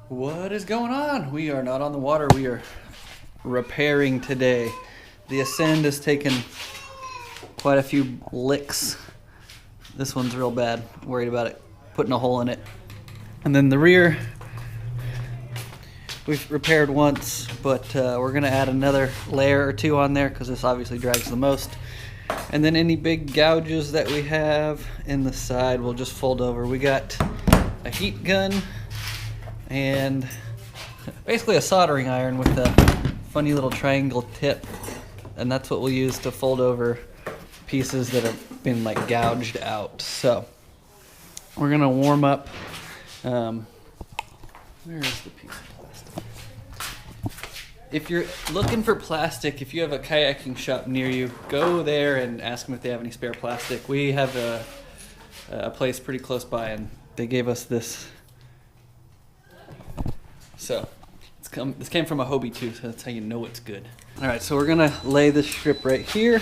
What is going on? We are not on the water. We are repairing today. The Ascend has taken quite a few licks. This one's real bad. Worried about it putting a hole in it. And then the rear, we've repaired once, but we're gonna add another layer or two on there because this obviously drags the most. And then any big gouges that we have in the side we'll just fold over. We got a heat gun and basically a soldering iron with a funny little triangle tip, and that's what we'll use to fold over pieces that have been like gouged out. So we're gonna warm up. Where is the piece of plastic? If you're looking for plastic, if you have a kayaking shop near you, go there and ask them if they have any spare plastic. We have a place pretty close by, and they gave us this. So this came from a Hobie too, so that's how you know it's good. All right, so we're gonna lay this strip right here.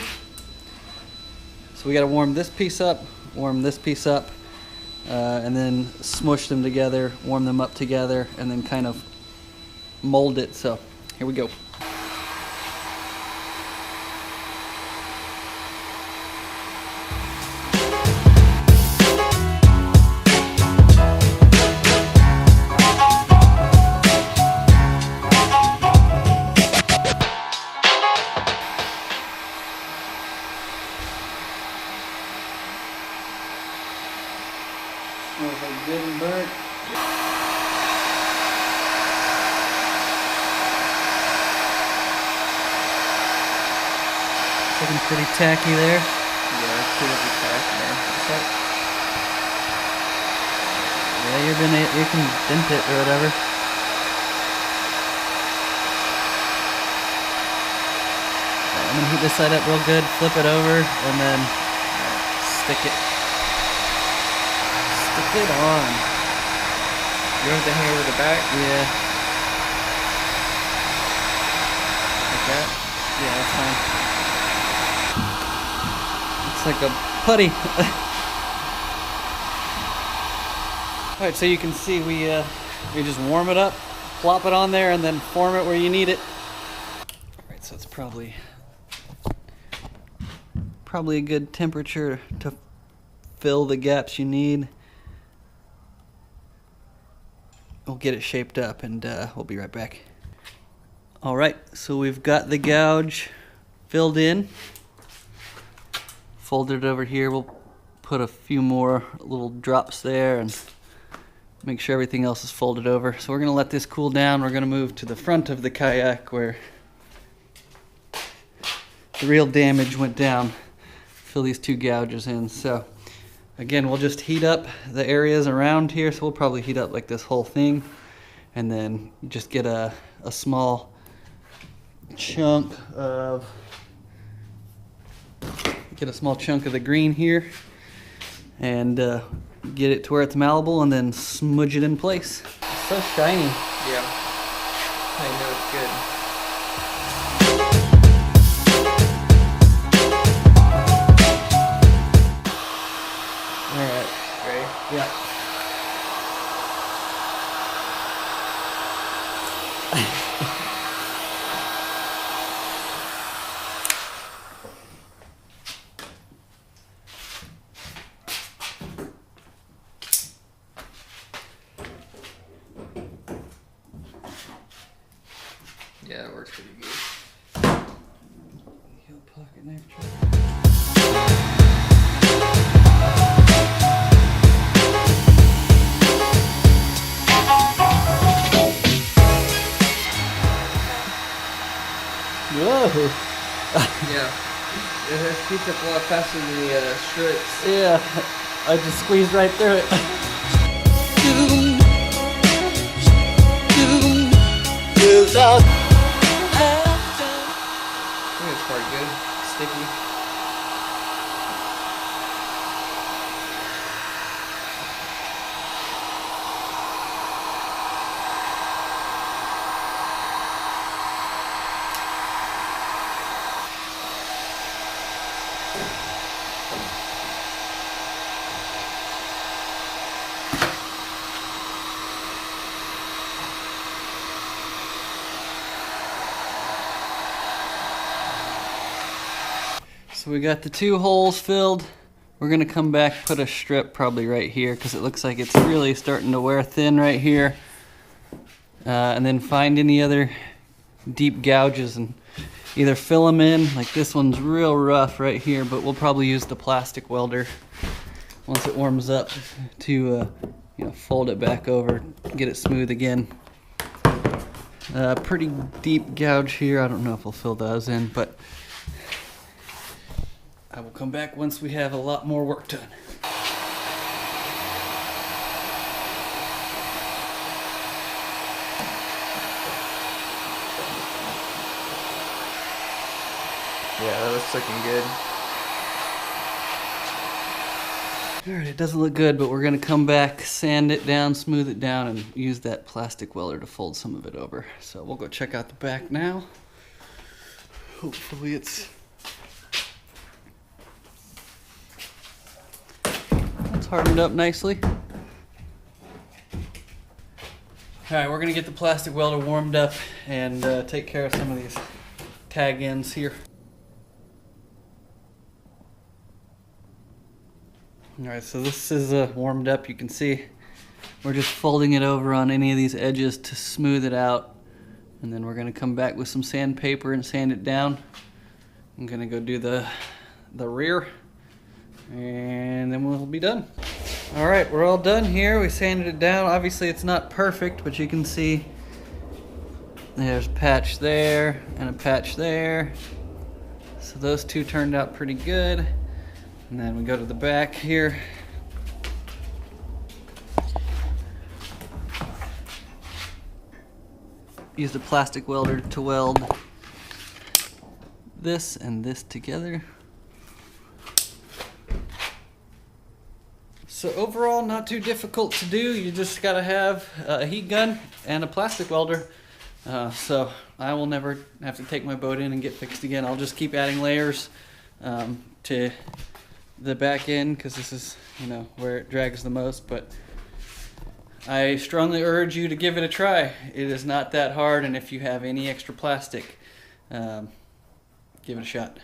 So we gotta warm this piece up, warm this piece up, and then smush them together, warm them up together, and then kind of mold it. So here we go. Smells like good and burnt. Looking pretty tacky there. Yeah, it's pretty tacky there. Yeah, you can dent it or whatever. I'm gonna heat this side up real good, flip it over, and then stick it. Stick it on. You want the hair with the back? Yeah. Like that? Yeah, that's fine. It's like a putty. Alright, so you can see we just warm it up, plop it on there, and then form it where you need it. Alright, so it's probably a good temperature to fill the gaps you need. We'll get it shaped up, and we'll be right back. Alright, so we've got the gouge filled in. Folded it over here. We'll put a few more little drops there and make sure everything else is folded over. So we're gonna let this cool down. We're gonna move to the front of the kayak where the real damage went down. Fill these two gouges in. So again, we'll just heat up the areas around here. So we'll probably heat up like this whole thing, and then just get a small chunk of the green here, and get it to where it's malleable, and then smudge it in place. It's so shiny. Yeah. I know it's good. Alright. Ready? Yeah. Yeah, it works pretty good. Heel pocket knife tray. Whoa! Yeah. It heats up a lot faster than the strips. Yeah, I just squeezed right through it. I think it's quite good. Sticky. So we got the 2 holes filled. We're gonna come back, put a strip probably right here because it looks like it's really starting to wear thin right here. And then find any other deep gouges and either fill them in. Like this one's real rough right here, but we'll probably use the plastic welder once it warms up to you know, fold it back over, get it smooth again. Pretty deep gouge here. I don't know if we'll fill those in, but I will come back once we have a lot more work done. Yeah, that looks looking good. Alright, it doesn't look good, but we're going to come back, sand it down, smooth it down, and use that plastic welder to fold some of it over. So we'll go check out the back now. Hopefully it's hardened up nicely. Alright, we're going to get the plastic welder warmed up and take care of some of these tag ends here. Alright, so this is warmed up. You can see we're just folding it over on any of these edges to smooth it out. And then we're going to come back with some sandpaper and sand it down. I'm going to go do the rear, and then we'll be done. Alright, we're all done here. We sanded it down. Obviously it's not perfect, but you can see there's a patch there and a patch there. So those two turned out pretty good. And then we go to the back here. Use the plastic welder to weld this and this together. So overall, not too difficult to do. You just gotta have a heat gun and a plastic welder. So I will never have to take my boat in and get fixed again. I'll just keep adding layers to the back end because this is, you know, where it drags the most. But I strongly urge you to give it a try. It is not that hard, and if you have any extra plastic, give it a shot.